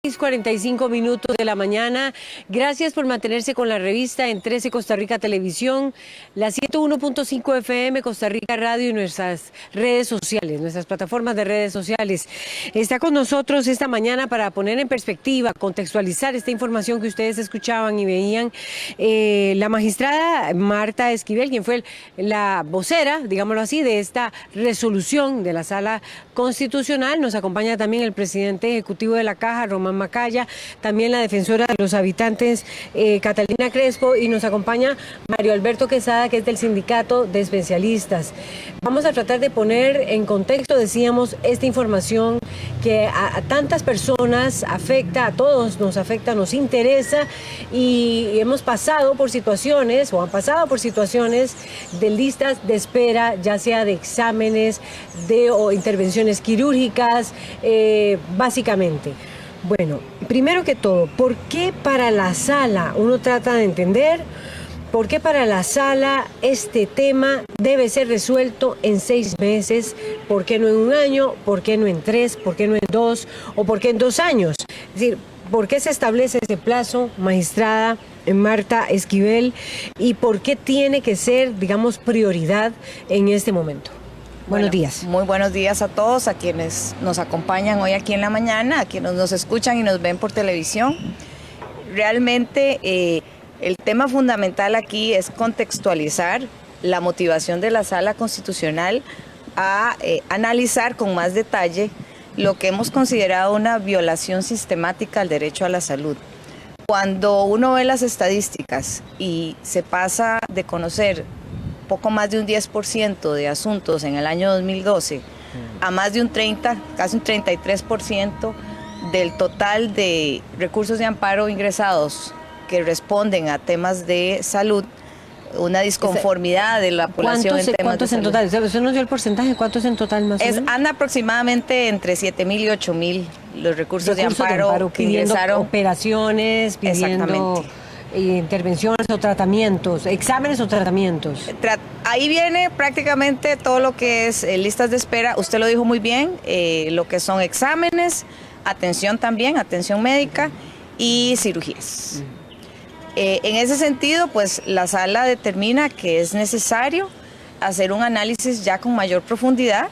6:45 de la mañana. Gracias por mantenerse con la revista en 13 Costa Rica Televisión, la 101.5 FM Costa Rica Radio y nuestras redes sociales, nuestras plataformas de redes sociales. Está con nosotros esta mañana para poner en perspectiva, contextualizar esta información que ustedes escuchaban y veían, la magistrada Marta Esquivel, quien fue la vocera, digámoslo así, de esta resolución de la Sala Constitucional. Nos acompaña también el presidente ejecutivo de la Caja, Román Macaya, también la defensora de los habitantes, Catalina Crespo, y nos acompaña Mario Alberto Quesada, que es del Sindicato de Especialistas. Vamos a tratar de poner en contexto, decíamos, esta información que a tantas personas afecta, a todos nos afecta, nos interesa, y hemos pasado por situaciones, o han pasado por situaciones de listas de espera, ya sea de exámenes, o intervenciones quirúrgicas, básicamente. Bueno, primero que todo, ¿por qué para la sala, uno trata de entender, por qué para la sala este tema debe ser resuelto en 6 meses? ¿Por qué no en 1 año? ¿Por qué no en 3? ¿Por qué no en 2? ¿O por qué en 2 años? Es decir, ¿por qué se establece ese plazo, magistrada Marta Esquivel? ¿Y por qué tiene que ser, digamos, prioridad en este momento? Buenos días. Muy buenos días a todos, a quienes nos acompañan hoy aquí en la mañana, a quienes nos escuchan y nos ven por televisión. Realmente el tema fundamental aquí es contextualizar la motivación de la Sala Constitucional a analizar con más detalle lo que hemos considerado una violación sistemática al derecho a la salud. Cuando uno ve las estadísticas y se pasa de conocer poco más de un 10% de asuntos en el año 2012 a más de un 30, casi un 33% del total de recursos de amparo ingresados que responden a temas de salud, una disconformidad de la población en temas ¿Cuántos de en salud. total? ¿Usted nos dio el porcentaje? ¿Cuántos en total más o menos? Anda aproximadamente entre 7,000 y 8,000 los recursos de amparo que pidiendo ingresaron. Operaciones, pidiendo intervenciones o tratamientos, exámenes o tratamientos. Ahí viene prácticamente todo lo que es listas de espera. Usted lo dijo muy bien, lo que son exámenes, atención también, atención médica y cirugías. En ese sentido, pues la sala determina que es necesario hacer un análisis ya con mayor profundidad.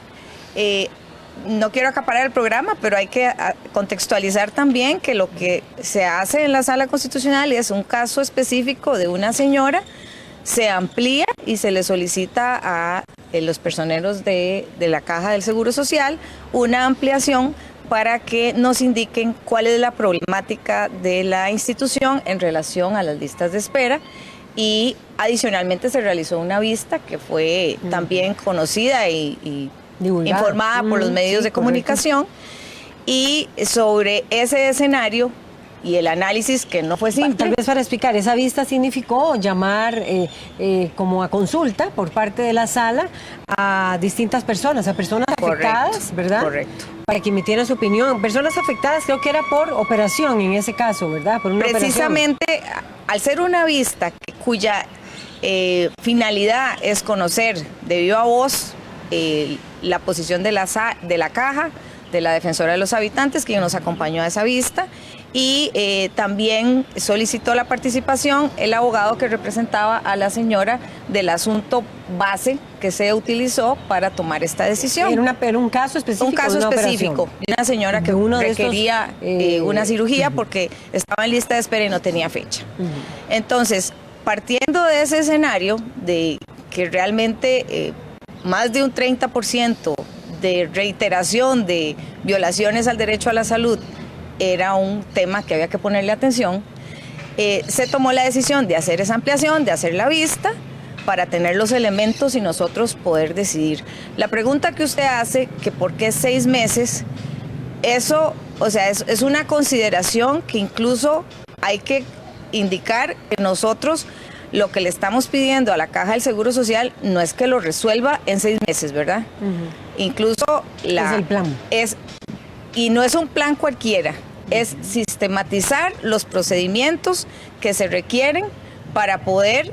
No quiero acaparar el programa, pero hay que contextualizar también que lo que se hace en la Sala Constitucional es un caso específico de una señora, se amplía y se le solicita a los personeros de la Caja del Seguro Social una ampliación para que nos indiquen cuál es la problemática de la institución en relación a las listas de espera. Y adicionalmente se realizó una vista que fue también conocida y divulgada, informada por los medios de comunicación, y sobre ese escenario y el análisis, que no fue simple. Tal vez para explicar, esa vista significó llamar como a consulta por parte de la sala a distintas personas, a personas afectadas, ¿verdad? Correcto. Para que emitieran su opinión. Personas afectadas, creo que era por operación en ese caso, ¿verdad? Por una precisamente operación. Al ser una vista cuya finalidad es conocer de viva voz la posición de la Caja, de la defensora de los habitantes, quien nos acompañó a esa vista, y también solicitó la participación el abogado que representaba a la señora del asunto base que se utilizó para tomar esta decisión. Era un caso específico. Un caso específico de una señora que requería una cirugía porque estaba en lista de espera y no tenía fecha. Entonces, partiendo de ese escenario de que realmente más de un 30% de reiteración de violaciones al derecho a la salud era un tema que había que ponerle atención, se tomó la decisión de hacer esa ampliación, de hacer la vista, para tener los elementos y nosotros poder decidir. La pregunta que usted hace, que por qué 6 meses, eso, o sea, es una consideración que incluso hay que indicar que nosotros lo que le estamos pidiendo a la Caja del Seguro Social no es que lo resuelva en 6 meses, ¿verdad? Incluso es el plan. Y no es un plan cualquiera, es sistematizar los procedimientos que se requieren para poder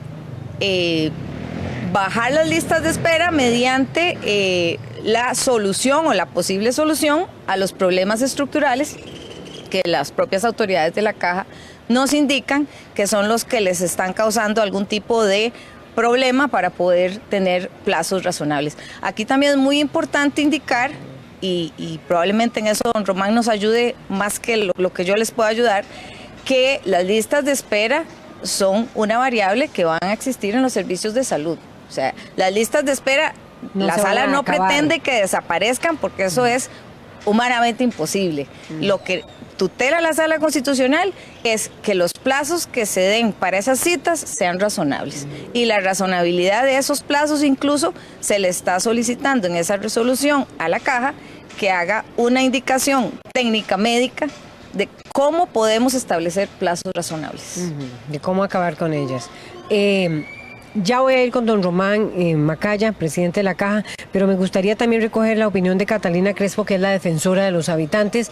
bajar las listas de espera mediante la solución o la posible solución a los problemas estructurales que las propias autoridades de la Caja nos indican que son los que les están causando algún tipo de problema para poder tener plazos razonables. Aquí también es muy importante indicar, y probablemente en eso don Román nos ayude más que lo que yo les pueda ayudar, que las listas de espera son una variable que van a existir en los servicios de salud. O sea, las listas de espera, la sala no pretende que desaparezcan porque eso es humanamente imposible. Lo que tutela la Sala Constitucional es que los plazos que se den para esas citas sean razonables. Y la razonabilidad de esos plazos incluso se le está solicitando en esa resolución a la Caja que haga una indicación técnica médica de cómo podemos establecer plazos razonables. De cómo acabar con ellas. Ya voy a ir con don Román Macaya, presidente de la Caja, pero me gustaría también recoger la opinión de Catalina Crespo, que es la defensora de los habitantes.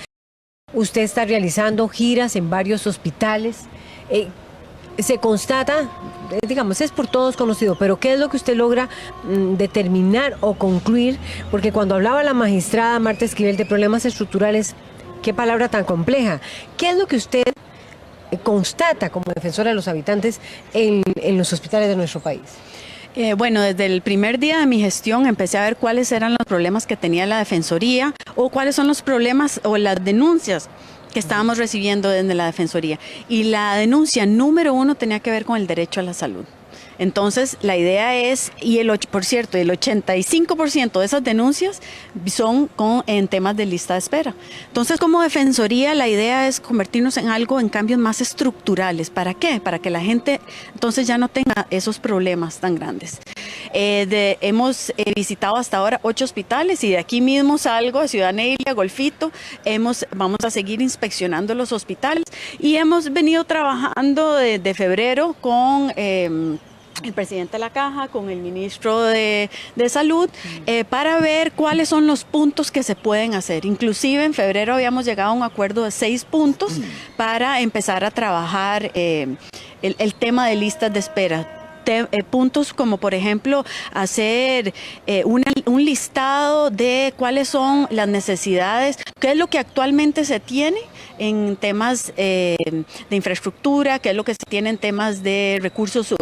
Usted está realizando giras en varios hospitales. Se constata, digamos, es por todos conocido, pero ¿qué es lo que usted logra determinar o concluir? Porque cuando hablaba la magistrada Marta Esquivel de problemas estructurales, qué palabra tan compleja. ¿Qué es lo que usted constata como defensora de los habitantes en los hospitales de nuestro país? Bueno, desde el primer día de mi gestión empecé a ver cuáles eran los problemas que tenía la Defensoría o cuáles son los problemas o las denuncias que estábamos recibiendo desde la Defensoría. Y la denuncia número 1 tenía que ver con el derecho a la salud. Entonces, la idea es, por cierto, el 85% de esas denuncias son en temas de lista de espera. Entonces, como Defensoría, la idea es convertirnos en cambios más estructurales. ¿Para qué? Para que la gente entonces ya no tenga esos problemas tan grandes. Hemos visitado hasta ahora 8 hospitales y de aquí mismo salgo, de Ciudad Neilia, Golfito, vamos a seguir inspeccionando los hospitales y hemos venido trabajando desde febrero con el presidente de la Caja, con el ministro de Salud, para ver cuáles son los puntos que se pueden hacer. Inclusive en febrero habíamos llegado a un acuerdo de 6 puntos para empezar a trabajar el tema de listas de espera. Puntos como por ejemplo hacer un listado de cuáles son las necesidades, qué es lo que actualmente se tiene en temas de infraestructura, qué es lo que se tiene en temas de recursos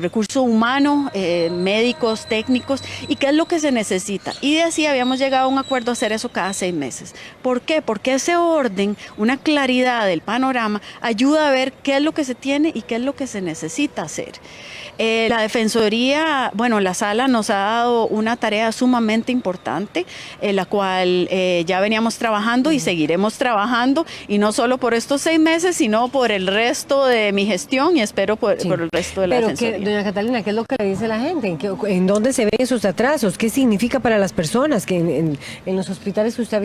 recurso humano, médicos, técnicos, y qué es lo que se necesita. Y de así habíamos llegado a un acuerdo a hacer eso cada 6 meses. ¿Por qué? Porque ese orden, una claridad del panorama, ayuda a ver qué es lo que se tiene y qué es lo que se necesita hacer. La Defensoría, bueno, la Sala nos ha dado una tarea sumamente importante, la cual ya veníamos trabajando y seguiremos trabajando, y no solo por estos 6 meses, sino por el resto de mi gestión y espero por el resto de la Defensoría. Pero, doña Catalina, ¿qué es lo que le dice la gente? ¿En dónde se ven esos atrasos? ¿Qué significa para las personas que en los hospitales que usted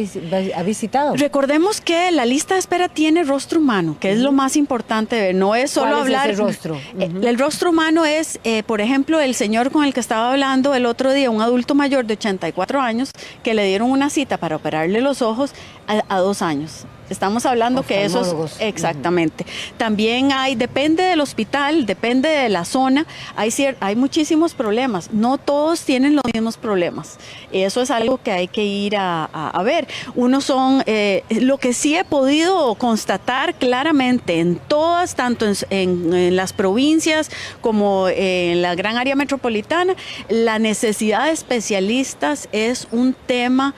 ha visitado? Recordemos que la lista de espera tiene rostro humano, que es lo más importante de ver. No es solo hablar. ¿Cuál es ese rostro? El rostro humano es, por ejemplo, el señor con el que estaba hablando el otro día, un adulto mayor de 84 años, que le dieron una cita para operarle los ojos a 2 años. Estamos hablando que eso es exactamente. También depende del hospital, depende de la zona, hay muchísimos problemas. No todos tienen los mismos problemas. Eso es algo que hay que ir a ver. Unos son, lo que sí he podido constatar claramente en todas, tanto en las provincias como en la gran área metropolitana, la necesidad de especialistas es un tema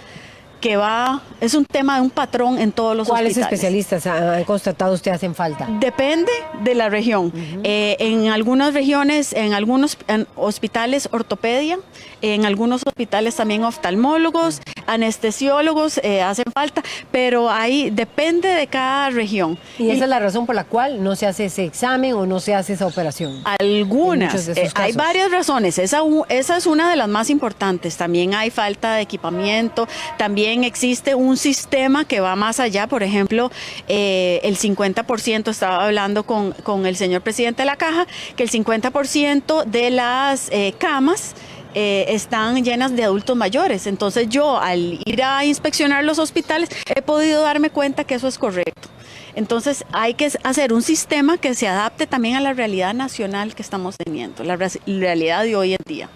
es un tema de un patrón en todos los hospitales. ¿Cuáles especialistas han constatado usted hacen falta? Depende de la región. En algunas regiones, en algunos hospitales ortopedia, en algunos hospitales también oftalmólogos, anestesiólogos hacen falta, pero ahí depende de cada región. ¿Y esa es la razón por la cual no se hace ese examen o no se hace esa operación? Algunas. Hay varias razones. Esa es una de las más importantes. También hay falta de equipamiento, también existe un sistema que va más allá. Por ejemplo, el 50%, estaba hablando con el señor presidente de la Caja, que el 50% de las camas están llenas de adultos mayores. Entonces yo, al ir a inspeccionar los hospitales, he podido darme cuenta que eso es correcto. Entonces hay que hacer un sistema que se adapte también a la realidad nacional que estamos teniendo, la realidad de hoy en día.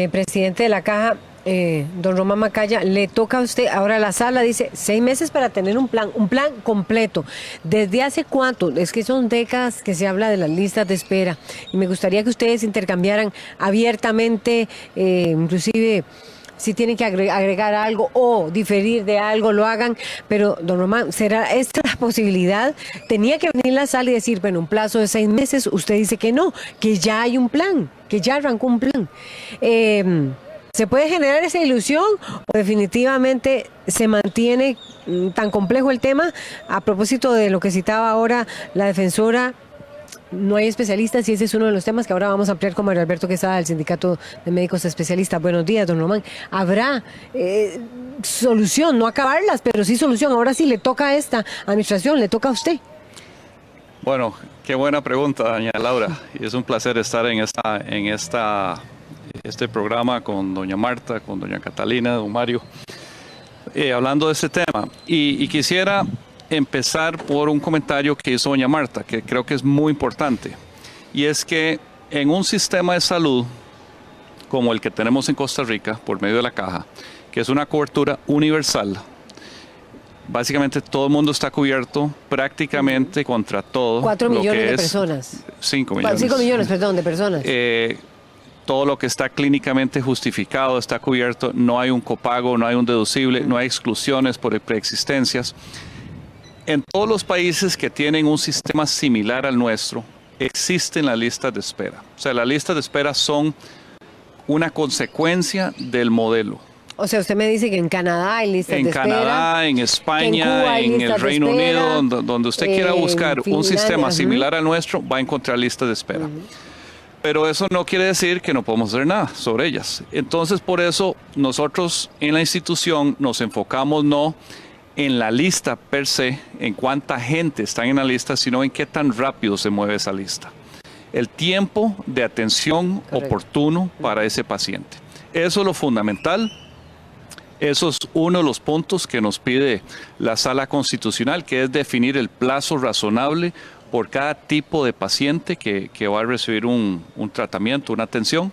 Presidente de la Caja, Don Román Macaya, le toca a usted, ahora la sala dice 6 meses para tener un plan completo. ¿Desde hace cuánto? Es que son décadas que se habla de las listas de espera y me gustaría que ustedes intercambiaran abiertamente, inclusive si tienen que agregar algo o diferir de algo, lo hagan. Pero, don Román, ¿será esta la posibilidad? Tenía que venir la sala y decir, bueno, un plazo de 6 meses, usted dice que no, que ya hay un plan, que ya arrancó un plan. ¿Se puede generar esa ilusión o definitivamente se mantiene tan complejo el tema? A propósito de lo que citaba ahora la defensora, no hay especialistas y ese es uno de los temas que ahora vamos a ampliar con Mario Alberto Quesada del Sindicato de Médicos Especialistas. Buenos días, don Román. ¿Habrá solución? No acabarlas, pero sí solución. Ahora sí le toca a esta administración, le toca a usted. Bueno, qué buena pregunta, doña Laura. Y es un placer estar en este programa con doña Marta, con doña Catalina, don Mario, hablando de este tema. Y quisiera empezar por un comentario que hizo doña Marta, que creo que es muy importante. Y es que en un sistema de salud como el que tenemos en Costa Rica, por medio de la Caja, que es una cobertura universal, básicamente todo el mundo está cubierto prácticamente contra todo. 4 millones de personas. 5 millones. 5 millones, perdón, de personas. Todo lo que está clínicamente justificado está cubierto, no hay un copago, no hay un deducible, no hay exclusiones por preexistencias. En todos los países que tienen un sistema similar al nuestro, existen las listas de espera. O sea, las listas de espera son una consecuencia del modelo. O sea, usted me dice que en Canadá hay listas de espera. En Canadá, en España, en el Reino Unido, donde usted quiera buscar un sistema similar al nuestro, va a encontrar listas de espera. Pero eso no quiere decir que no podemos hacer nada sobre ellas. Entonces, por eso nosotros en la institución nos enfocamos no en la lista per se, en cuánta gente está en la lista, sino en qué tan rápido se mueve esa lista. El tiempo de atención oportuno para ese paciente. Eso es lo fundamental. Eso es uno de los puntos que nos pide la Sala Constitucional, que es definir el plazo razonable por cada tipo de paciente que va a recibir un tratamiento, una atención.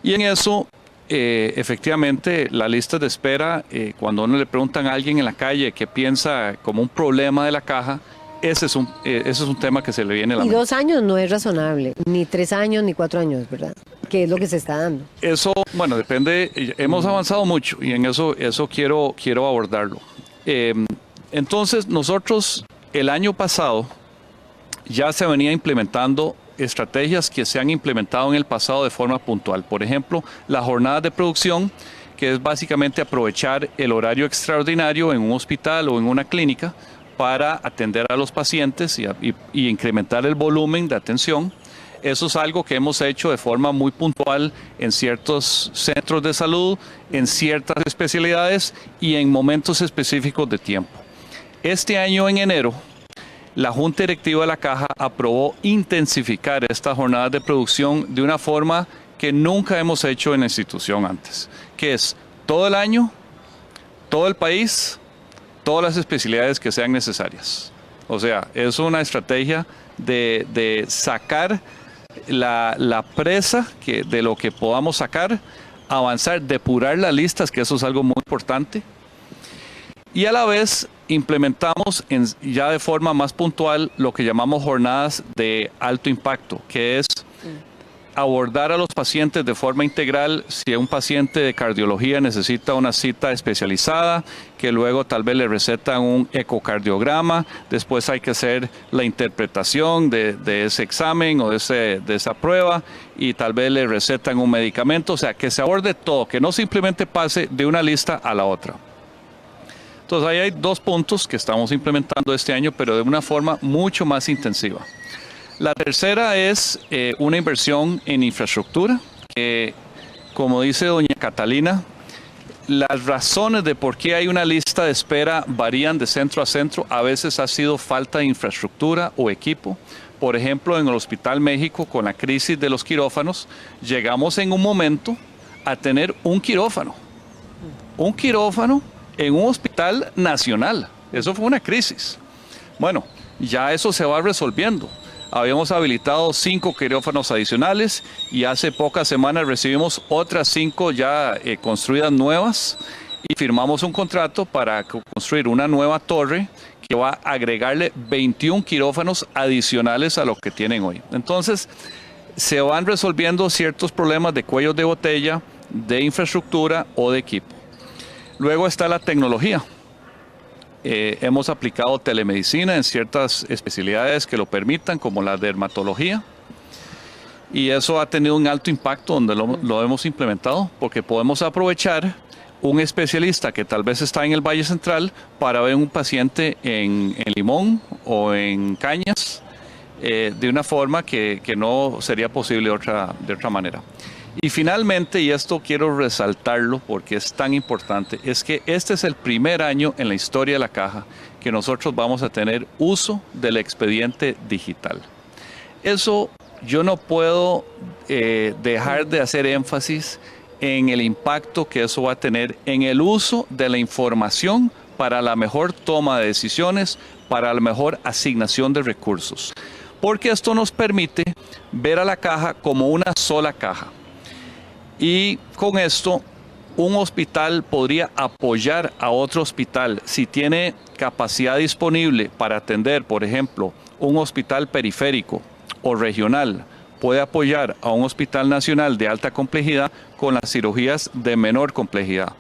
Y en eso, efectivamente, la lista de espera, cuando uno le preguntan a alguien en la calle qué piensa como un problema de la Caja, ese es un tema que se le viene a la mente. Y 2 años no es razonable, ni 3 años, ni 4 años, ¿verdad? Que es lo que se está dando. Eso, bueno, depende, hemos avanzado mucho y en eso quiero abordarlo. Entonces, nosotros el año pasado ya se venía implementando estrategias que se han implementado en el pasado de forma puntual. Por ejemplo, la jornada de producción, que es básicamente aprovechar el horario extraordinario en un hospital o en una clínica para atender a los pacientes y incrementar el volumen de atención. Eso es algo que hemos hecho de forma muy puntual en ciertos centros de salud, en ciertas especialidades y en momentos específicos de tiempo. Este año, en enero, la Junta Directiva de la Caja aprobó intensificar estas jornadas de producción de una forma que nunca hemos hecho en la institución antes, que es todo el año, todo el país, todas las especialidades que sean necesarias. O sea, es una estrategia de sacar la presa de lo que podamos sacar, avanzar, depurar las listas, que eso es algo muy importante. Y a la vez implementamos ya de forma más puntual lo que llamamos jornadas de alto impacto, que es abordar a los pacientes de forma integral. Si un paciente de cardiología necesita una cita especializada, que luego tal vez le recetan un ecocardiograma, después hay que hacer la interpretación de ese examen o de esa prueba y tal vez le recetan un medicamento, o sea, que se aborde todo, que no simplemente pase de una lista a la otra. Entonces ahí hay 2 puntos que estamos implementando este año, pero de una forma mucho más intensiva. La tercera es una inversión en infraestructura, que como dice doña Catalina, las razones de por qué hay una lista de espera varían de centro a centro. A veces ha sido falta de infraestructura o equipo. Por ejemplo, en el Hospital México, con la crisis de los quirófanos, llegamos en un momento a tener un quirófano en un hospital nacional. Eso fue una crisis. Bueno, ya eso se va resolviendo. habíamos habilitado 5 quirófanos adicionales y hace pocas semanas recibimos otras 5 ya construidas nuevas y firmamos un contrato para construir una nueva torre que va a agregarle 21 quirófanos adicionales a lo que tienen hoy. Entonces, se van resolviendo ciertos problemas de cuellos de botella, de infraestructura o de equipo. Luego está la tecnología. Hemos aplicado telemedicina en ciertas especialidades que lo permitan, como la dermatología, y eso ha tenido un alto impacto donde lo hemos implementado, porque podemos aprovechar un especialista que tal vez está en el Valle Central para ver un paciente en Limón o en Cañas de una forma que no sería posible de otra manera. Y finalmente, y esto quiero resaltarlo porque es tan importante, es que este es el primer año en la historia de la Caja que nosotros vamos a tener uso del expediente digital. Eso yo no puedo dejar de hacer énfasis en el impacto que eso va a tener en el uso de la información para la mejor toma de decisiones, para la mejor asignación de recursos. Porque esto nos permite ver a la Caja como una sola caja. Y con esto, un hospital podría apoyar a otro hospital si tiene capacidad disponible para atender, por ejemplo, un hospital periférico o regional. Puede apoyar a un hospital nacional de alta complejidad con las cirugías de menor complejidad.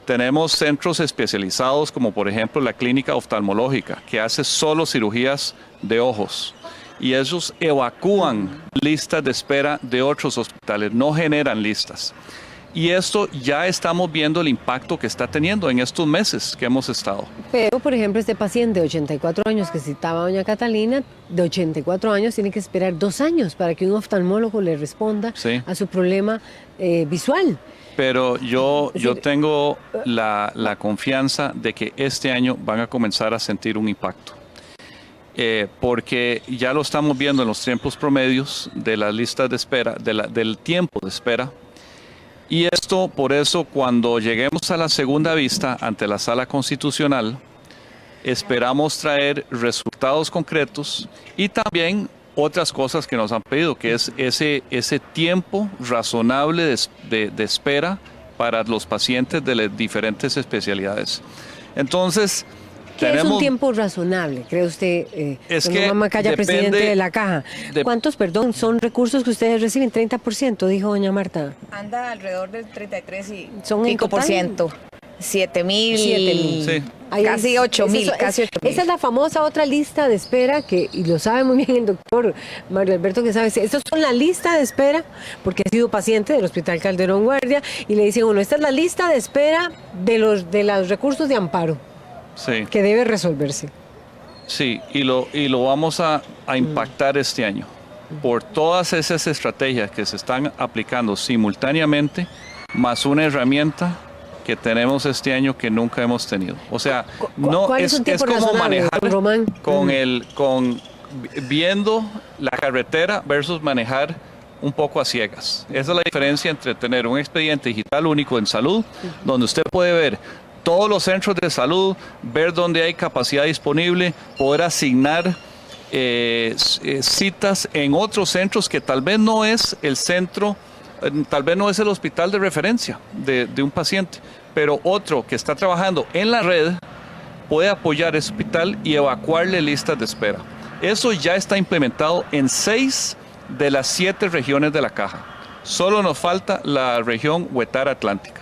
Tenemos centros especializados como por ejemplo la clínica oftalmológica que hace solo cirugías de ojos. Y esos evacúan listas de espera de otros hospitales, no generan listas. Y esto ya estamos viendo el impacto que está teniendo en estos meses que hemos estado. Pero, por ejemplo, este paciente de 84 años que citaba doña Catalina, de 84 años, tiene que esperar 2 años para que un oftalmólogo le responda a su problema visual. Pero yo tengo la confianza de que este año van a comenzar a sentir un impacto. Porque ya lo estamos viendo en los tiempos promedios de las listas de espera, del tiempo de espera. Y esto, por eso, cuando lleguemos a la segunda vista ante la Sala Constitucional, esperamos traer resultados concretos y también otras cosas que nos han pedido, que es ese tiempo razonable de espera para los pacientes de las diferentes especialidades. Entonces, ¿qué es un tiempo razonable, cree usted, don Macaya, presidente de la Caja? ¿Cuántos, son recursos que ustedes reciben? 30%, dijo doña Marta. Anda alrededor del 33 y ¿Son 5%. 7,000, sí. Casi 8,000, casi 8,000. Esa es la famosa otra lista de espera y lo sabe muy bien el doctor Mario Alberto, que sabe, estas son la lista de espera, porque ha sido paciente del Hospital Calderón Guardia, y le dicen, bueno, esta es la lista de espera de los recursos de amparo. Sí. Que debe resolverse. Sí, y lo vamos a impactar este año por todas esas estrategias que se están aplicando simultáneamente, más una herramienta que tenemos este año que nunca hemos tenido. O sea, no es como manejar viendo la carretera versus manejar un poco a ciegas. Esa es la diferencia entre tener un expediente digital único en salud, donde usted puede ver todos los centros de salud, ver dónde hay capacidad disponible, poder asignar citas en otros centros que tal vez no es el centro, tal vez no es el hospital de referencia de un paciente, pero otro que está trabajando en la red puede apoyar ese hospital y evacuarle listas de espera. Eso ya está implementado en 6 de las 7 regiones de la Caja. Solo nos falta la región Huetar Atlántica.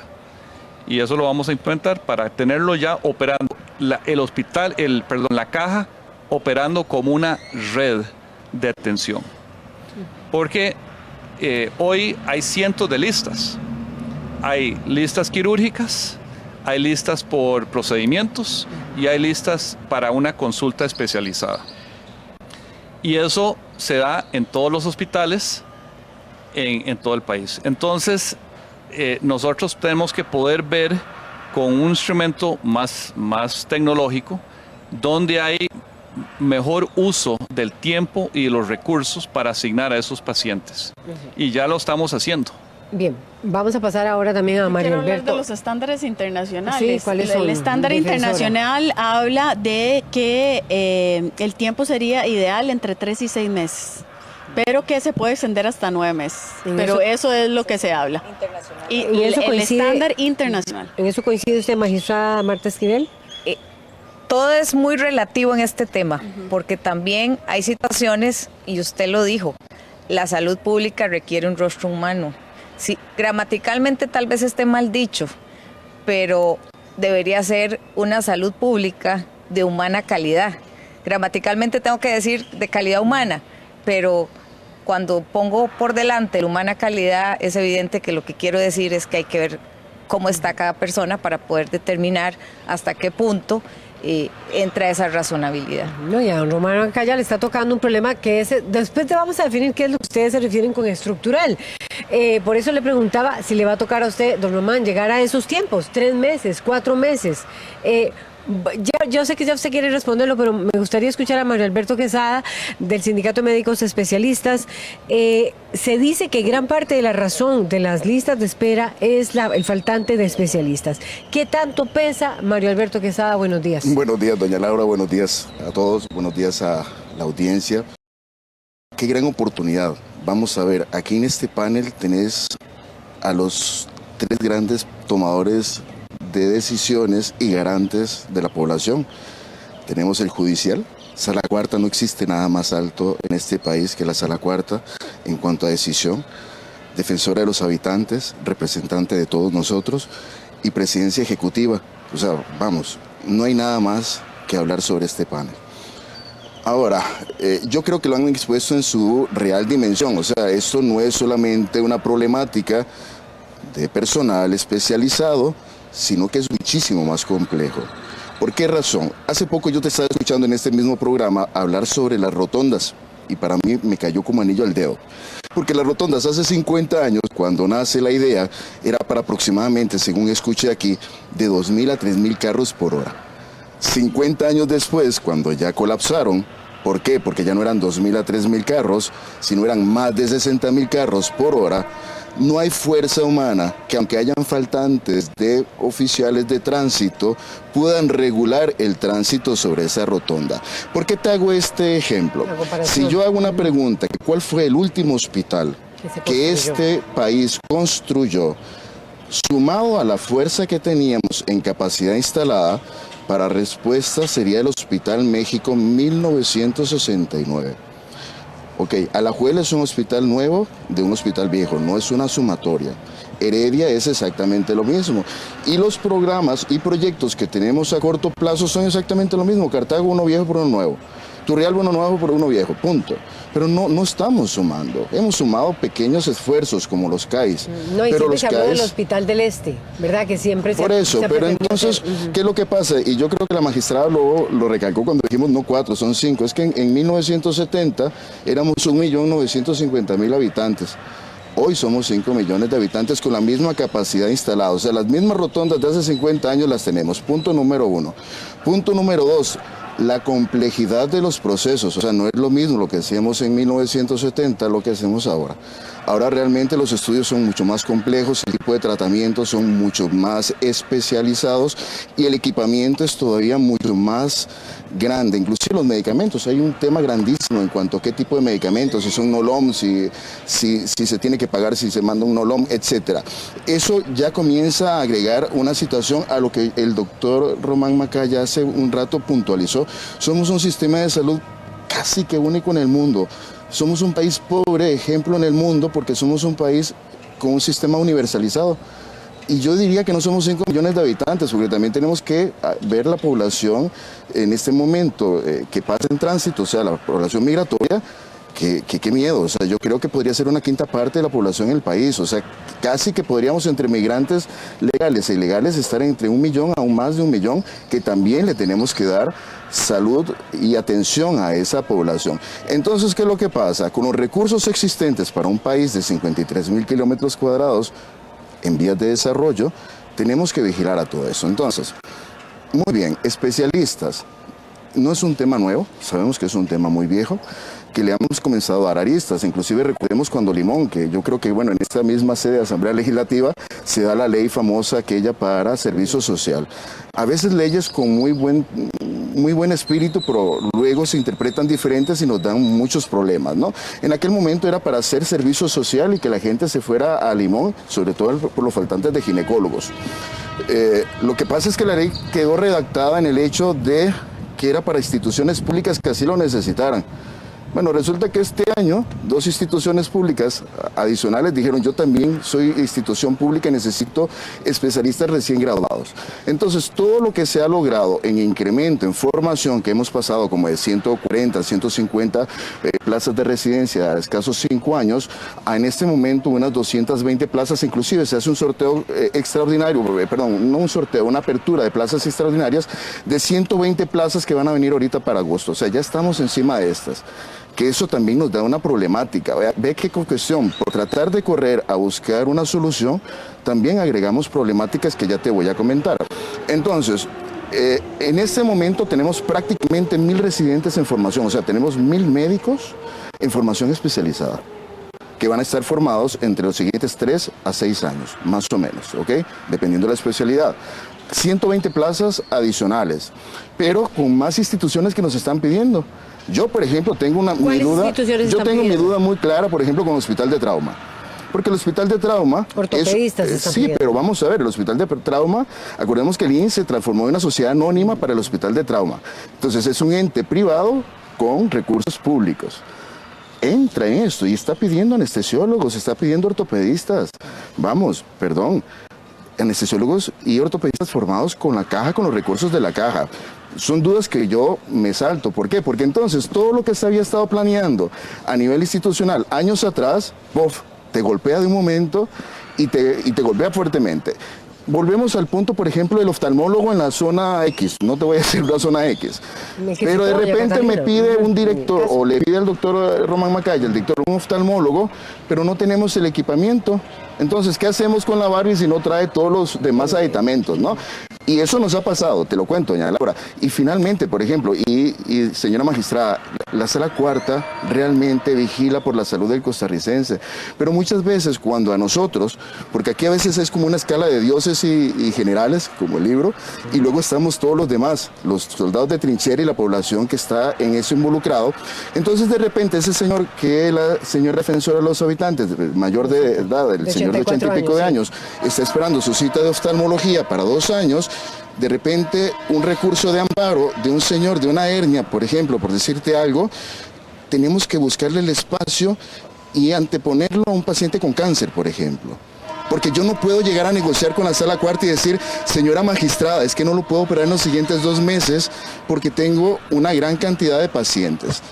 Y eso lo vamos a implementar para tenerlo ya operando, la Caja operando como una red de atención. Porque hoy hay cientos de listas. Hay listas quirúrgicas, hay listas por procedimientos y hay listas para una consulta especializada. Y eso se da en todos los hospitales en todo el país. Entonces, nosotros tenemos que poder ver con un instrumento más tecnológico donde hay mejor uso del tiempo y de los recursos para asignar a esos pacientes. Y ya lo estamos haciendo. Bien, vamos a pasar ahora también a Mario Quiero hablar Alberto. de los estándares internacionales. Sí, ¿cuáles son, El estándar defensora? internacional habla de que el tiempo sería ideal entre 3 y 6 meses, pero que se puede extender hasta 9 meses. Pero eso es lo que se habla. Y eso el coincide- estándar internacional. ¿En eso coincide usted, magistrada Marta Esquivel? Todo es muy relativo en este tema, porque también hay situaciones, y usted lo dijo, la salud pública requiere un rostro humano. Sí, gramaticalmente tal vez esté mal dicho, pero debería ser una salud pública de humana calidad. Gramaticalmente tengo que decir de calidad humana, pero cuando pongo por delante la humana calidad, es evidente que lo que quiero decir es que hay que ver cómo está cada persona para poder determinar hasta qué punto entra esa razonabilidad. No, y a don Román acá ya le está tocando un problema que es, después te vamos a definir qué es lo que ustedes se refieren con estructural. Por eso le preguntaba si le va a tocar a usted, don Román, llegar a esos tiempos, 3 meses, 4 meses. Yo sé que ya usted quiere responderlo, pero me gustaría escuchar a Mario Alberto Quesada del Sindicato de Médicos Especialistas. Se dice que gran parte de la razón de las listas de espera es el faltante de especialistas. ¿Qué tanto pesa, Mario Alberto Quesada? Buenos días. Buenos días, doña Laura, buenos días a todos, buenos días a la audiencia. Qué gran oportunidad. Vamos a ver, aquí en este panel tenés a los 3 grandes tomadores de decisiones y garantes de la población. Tenemos el judicial, Sala Cuarta, no existe nada más alto en este país que la Sala Cuarta en cuanto a decisión, defensora de los habitantes, representante de todos nosotros y presidencia ejecutiva. O sea, vamos, no hay nada más que hablar sobre este panel. Ahora, yo creo que lo han expuesto en su real dimensión, o sea, esto no es solamente una problemática de personal especializado, sino que es muchísimo más complejo. ¿Por qué razón? Hace poco yo te estaba escuchando en este mismo programa hablar sobre las rotondas y para mí me cayó como anillo al dedo. Porque las rotondas hace 50 años, cuando nace la idea, era para aproximadamente, según escuché aquí, de 2.000 a 3.000 carros por hora. 50 años después, cuando ya colapsaron, ¿por qué? Porque ya no eran 2.000 a 3.000 carros, sino eran más de 60.000 carros por hora. No hay fuerza humana que, aunque hayan faltantes de oficiales de tránsito, puedan regular el tránsito sobre esa rotonda. ¿Por qué te hago este ejemplo? Si yo hago una pregunta, ¿cuál fue el último hospital que este país construyó, sumado a la fuerza que teníamos en capacidad instalada? Para respuesta sería el Hospital México 1969. Ok, Alajuela es un hospital nuevo de un hospital viejo, no es una sumatoria. Heredia es exactamente lo mismo. Y los programas y proyectos que tenemos a corto plazo son exactamente lo mismo. Cartago, uno viejo por uno nuevo. Turrialba, uno nuevo por uno viejo, punto. Pero no estamos sumando. Hemos sumado pequeños esfuerzos como los CAIS. No, y pero siempre los se habló CAIS, del Hospital del Este, ¿verdad? Que siempre por eso, pero entonces, ¿qué es lo que pasa? Y yo creo que la magistrada lo recalcó cuando dijimos no 4, son 5. Es que en 1970 éramos 1.950.000 habitantes. Hoy somos 5 millones de habitantes con la misma capacidad instalada. O sea, las mismas rotondas de hace 50 años las tenemos. Punto número 1. Punto número 2. La complejidad de los procesos, o sea, no es lo mismo lo que hacíamos en 1970 lo que hacemos ahora. Ahora realmente los estudios son mucho más complejos, el tipo de tratamientos son mucho más especializados y el equipamiento es todavía mucho más grande, inclusive los medicamentos. Hay un tema grandísimo en cuanto a qué tipo de medicamentos, si son nolom, si se tiene que pagar, si se manda un nolom, etcétera. Eso ya comienza a agregar una situación a lo que el doctor Román Macaya hace un rato puntualizó. Somos un sistema de salud casi que único en el mundo. Somos un país pobre, ejemplo en el mundo, porque somos un país con un sistema universalizado. Y yo diría que no somos 5 millones de habitantes, porque también tenemos que ver la población en este momento que pasa en tránsito, o sea, la población migratoria. Qué miedo, o sea, yo creo que podría ser una quinta parte de la población en el país, o sea, casi que podríamos entre migrantes legales e ilegales estar entre 1 millón a aún más de 1 millón, que también le tenemos que dar salud y atención a esa población. Entonces, ¿qué es lo que pasa? Con los recursos existentes para un país de 53.000 kilómetros cuadrados en vías de desarrollo, tenemos que vigilar a todo eso. Entonces, muy bien, especialistas. No es un tema nuevo, sabemos que es un tema muy viejo. que le hemos comenzado a dar aristas. Inclusive recordemos cuando Limón, que yo creo que bueno, en esta misma sede de Asamblea Legislativa se da la ley famosa aquella para servicio social. A veces leyes con muy buen espíritu, pero luego se interpretan diferentes y nos dan muchos problemas, ¿no? En aquel momento era para hacer servicio social y que la gente se fuera a Limón, sobre todo por los faltantes de ginecólogos. Lo que pasa es que la ley quedó redactada en el hecho de que era para instituciones públicas que así lo necesitaran. Bueno, resulta que este año 2 instituciones públicas adicionales dijeron: yo también soy institución pública y necesito especialistas recién graduados. Entonces, todo lo que se ha logrado en incremento, en formación, que hemos pasado como de 140, 150 plazas de residencia a escasos 5 años, a en este momento unas 220 plazas, inclusive se hace un sorteo extraordinario, perdón, no un sorteo, una apertura de plazas extraordinarias de 120 plazas que van a venir ahorita para agosto. O sea, ya estamos encima de estas. Que eso también nos da una problemática. Ve qué cuestión, por tratar de correr a buscar una solución, también agregamos problemáticas que ya te voy a comentar. Entonces, en este momento tenemos prácticamente 1000 residentes en formación, o sea, tenemos 1000 médicos en formación especializada, que van a estar formados entre los siguientes 3 a 6 años, más o menos, ¿ok? Dependiendo de la especialidad. 120 plazas adicionales, pero con más instituciones que nos están pidiendo. Yo, por ejemplo, tengo mi duda muy clara, por ejemplo, con el hospital de trauma. Porque el hospital de trauma... Ortopedistas están sí, pidiendo. pero vamos a ver, el hospital de trauma, acordemos que el INSS se transformó en una sociedad anónima para el hospital de trauma. Entonces es un ente privado con recursos públicos. Entra en esto y está pidiendo anestesiólogos, está pidiendo ortopedistas. Anestesiólogos y ortopedistas formados con la caja, con los recursos de la caja. Son dudas que yo me salto. ¿Por qué? Porque entonces todo lo que se había estado planeando a nivel institucional años atrás, te golpea de un momento y te golpea fuertemente. Volvemos al punto, por ejemplo, del oftalmólogo en la zona X, no te voy a decir la zona X, pero de repente me pide un director, o le pide al doctor Román Macaya, el director, un oftalmólogo, pero no tenemos el equipamiento. Entonces, ¿qué hacemos con la Barbie si no trae todos los demás aditamentos, no? Y eso nos ha pasado, te lo cuento, doña Laura. Y finalmente, por ejemplo, y señora magistrada, la Sala Cuarta realmente vigila por la salud del costarricense. Pero muchas veces cuando a nosotros, porque aquí a veces es como una escala de dioses y generales, como el libro, y luego estamos todos los demás, los soldados de trinchera y la población que está en eso involucrado. Entonces, de repente, ese señor que es la señora defensora de los habitantes, mayor de edad, el señor de 80 y pico de años, está esperando su cita de oftalmología para 2 años. De repente, un recurso de amparo de un señor de una hernia, por ejemplo, por decirte algo, tenemos que buscarle el espacio y anteponerlo a un paciente con cáncer, por ejemplo. Porque yo no puedo llegar a negociar con la Sala Cuarta y decir: señora magistrada, es que no lo puedo operar en los siguientes 2 meses porque tengo una gran cantidad de pacientes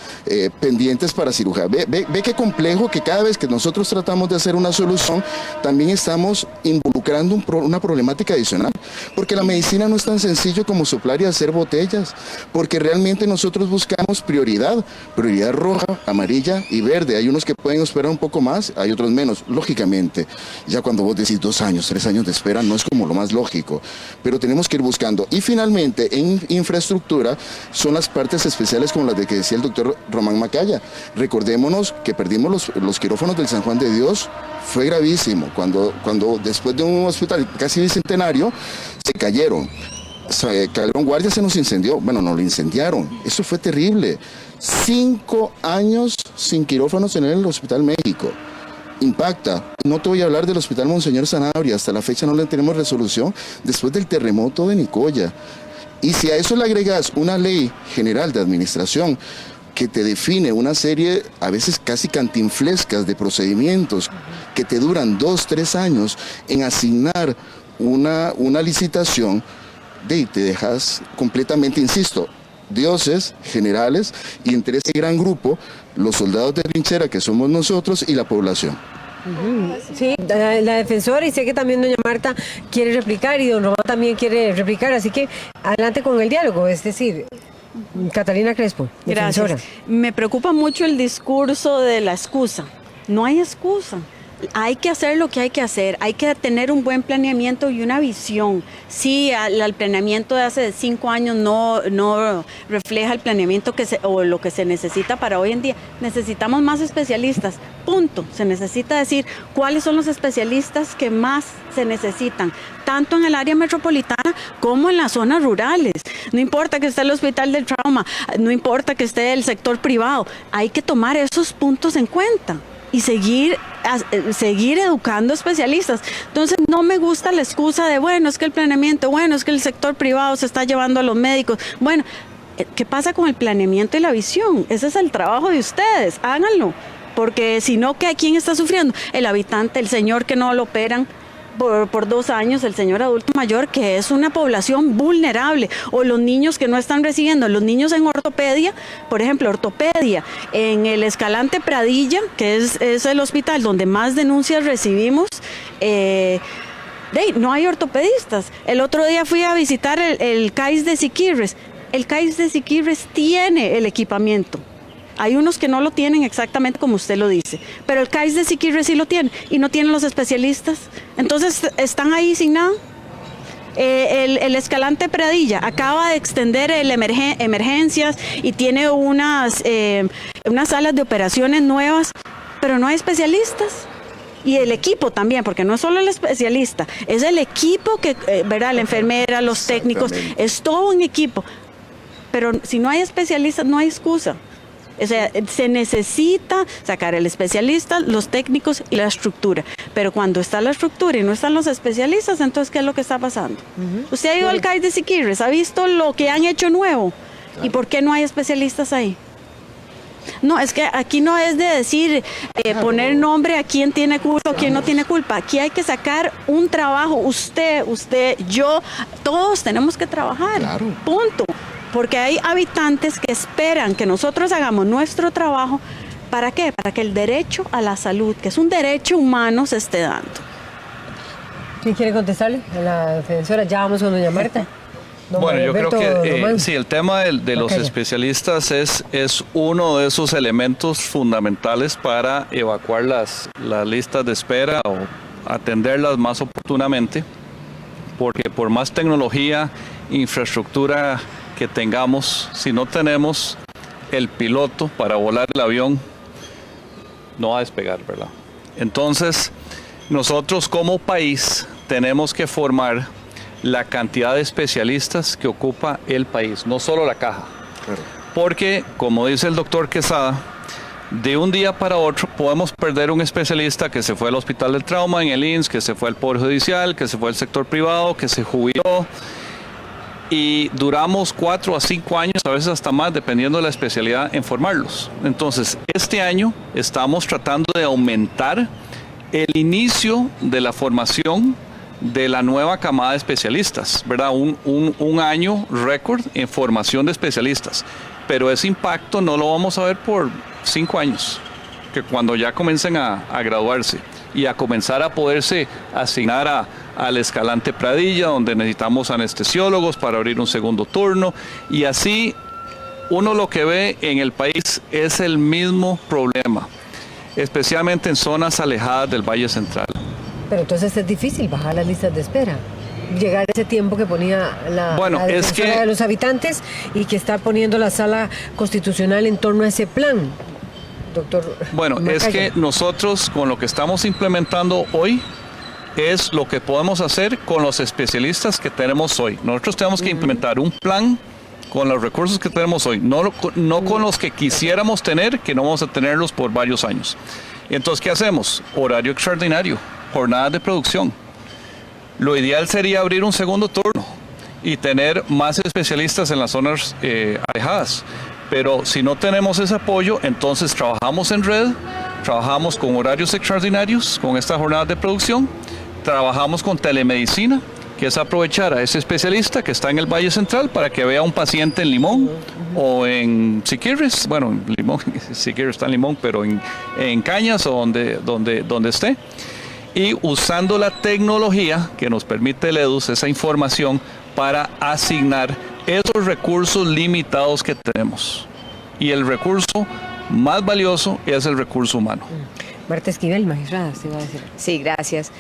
pendientes para cirugía. Ve qué complejo, que cada vez que nosotros tratamos de hacer una solución, también estamos involucrando una problemática adicional. Porque la medicina no es tan sencillo como soplar y hacer botellas. Porque realmente nosotros buscamos prioridad roja, amarilla y verde. Hay unos que pueden esperar un poco más, hay otros menos, lógicamente. Ya cuando vos decís 2 años, 3 años de espera, no es como lo más lógico, pero tenemos que ir buscando. Y finalmente, en infraestructura, son las partes especiales como las de que decía el doctor Román Macaya. Recordémonos que perdimos los quirófanos del San Juan de Dios, fue gravísimo, cuando después de un hospital casi bicentenario, se cayeron. Calderón Guardia se nos incendió, bueno, nos lo incendiaron, eso fue terrible. 5 años sin quirófanos en el Hospital México. Impacta. No te voy a hablar del Hospital Monseñor Sanabria, hasta la fecha no le tenemos resolución después del terremoto de Nicoya. Y si a eso le agregas una ley general de administración que te define una serie, a veces casi cantinflescas, de procedimientos que te duran 2, 3 años en asignar una licitación, te dejas completamente, insisto, dioses, generales, y entre ese gran grupo, los soldados de trinchera que somos nosotros y la población. Sí, la defensora, y sé que también doña Marta quiere replicar y don Román también quiere replicar, así que adelante con el diálogo, es decir, Catalina Crespo, defensora. Gracias. Me preocupa mucho el discurso de la excusa. No hay excusa. hay que hacer lo que hay que hacer, hay que tener un buen planeamiento y una visión. Sí, el planeamiento de hace 5 años no refleja el planeamiento o lo que se necesita para hoy en día. Necesitamos más especialistas, punto. Se necesita decir cuáles son los especialistas que más se necesitan, tanto en el área metropolitana como en las zonas rurales. No importa que esté el hospital del trauma, no importa que esté el sector privado, hay que tomar esos puntos en cuenta y seguir educando especialistas. Entonces no me gusta la excusa de, bueno, es que el planeamiento, bueno, es que el sector privado se está llevando a los médicos. Bueno, ¿qué pasa con el planeamiento y la visión? Ese es el trabajo de ustedes, háganlo, porque si no, ¿quién está sufriendo? El habitante, el señor que no lo operan por 2 años, el señor adulto mayor, que es una población vulnerable, o los niños que no están recibiendo, los niños en ortopedia, por ejemplo, ortopedia, en el Escalante Pradilla, que es el hospital donde más denuncias recibimos, no hay ortopedistas. El otro día fui a visitar el CAIS de Siquirres. El CAIS de Siquirres tiene el equipamiento. Hay unos que no lo tienen exactamente como usted lo dice, pero el CAIS de Siquirres sí lo tiene y no tienen los especialistas. Entonces están ahí sin nada. El Escalante Pradilla acaba de extender el emergencias y tiene unas salas de operaciones nuevas, pero no hay especialistas. Y el equipo también, porque no es solo el especialista, es el equipo que, ¿verdad? La enfermera, los técnicos, es todo un equipo. Pero si no hay especialistas, no hay excusa. O sea, se necesita sacar el especialista, los técnicos y la estructura. Pero cuando está la estructura y no están los especialistas, entonces, ¿qué es lo que está pasando? Usted ha ido al CAIS de Siquirres, ha visto lo que han hecho nuevo. ¿Y por qué no hay especialistas ahí? No, es que aquí no es de decir, poner nombre a quién tiene culpa o quién no tiene culpa. Aquí hay que sacar un trabajo. Usted, yo, todos tenemos que trabajar. Claro. Punto. Porque hay habitantes que esperan que nosotros hagamos nuestro trabajo. ¿Para qué? Para que el derecho a la salud, que es un derecho humano, se esté dando. ¿Quién quiere contestarle? A la defensora. Ya vamos con doña Marta. Bueno, yo creo que sí, el tema de los especialistas es uno de esos elementos fundamentales para evacuar las listas de espera o atenderlas más oportunamente, porque por más tecnología, infraestructura que tengamos, si no tenemos el piloto para volar el avión, no va a despegar, ¿verdad? Entonces, nosotros como país tenemos que formar la cantidad de especialistas que ocupa el país, no solo la caja. Claro. Porque, como dice el doctor Quesada, de un día para otro podemos perder un especialista que se fue al hospital del trauma, en el INSS, que se fue al Poder Judicial, que se fue al sector privado, que se jubiló. Y duramos 4 a 5 años, a veces hasta más, dependiendo de la especialidad, en formarlos. Entonces, este año estamos tratando de aumentar el inicio de la formación de la nueva camada de especialistas, ¿verdad? Un año récord en formación de especialistas. Pero ese impacto no lo vamos a ver por 5 años, que cuando ya comiencen a graduarse y a comenzar a poderse asignar al Escalante Pradilla, donde necesitamos anestesiólogos para abrir un segundo turno, y así uno lo que ve en el país es el mismo problema, especialmente en zonas alejadas del Valle Central. Pero entonces es difícil bajar las listas de espera, llegar a ese tiempo que ponía la defensora de los habitantes y que está poniendo la Sala Constitucional en torno a ese plan. Doctor Macaya. Es que nosotros con lo que estamos implementando hoy es lo que podemos hacer con los especialistas que tenemos hoy. Nosotros tenemos que implementar un plan con los recursos que tenemos hoy, no con los que quisiéramos tener, que no vamos a tenerlos por varios años. Entonces, ¿qué hacemos? Horario extraordinario, jornadas de producción. Lo ideal sería abrir un segundo turno y tener más especialistas en las zonas alejadas. Pero si no tenemos ese apoyo, entonces trabajamos en red, trabajamos con horarios extraordinarios, con estas jornadas de producción, trabajamos con telemedicina, que es aprovechar a ese especialista que está en el Valle Central para que vea a un paciente en Limón o en Siquirres, bueno, en Limón, Siquirres está en Limón, pero en Cañas o donde esté. Y usando la tecnología que nos permite el EDUS, esa información para asignar esos recursos limitados que tenemos. Y el recurso más valioso es el recurso humano. Marta Esquivel, magistrada, se va a decir. Sí, gracias.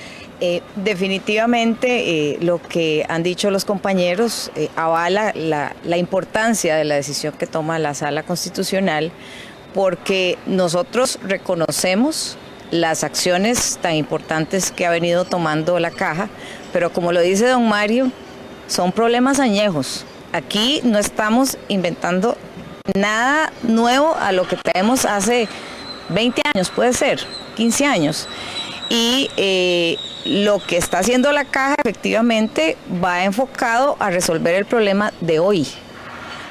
Definitivamente lo que han dicho los compañeros avala la importancia de la decisión que toma la Sala Constitucional, porque nosotros reconocemos las acciones tan importantes que ha venido tomando la Caja, pero como lo dice don Mario, son problemas añejos. Aquí no estamos inventando nada nuevo a lo que tenemos hace 20 años, puede ser, 15 años. Y lo que está haciendo la Caja efectivamente va enfocado a resolver el problema de hoy.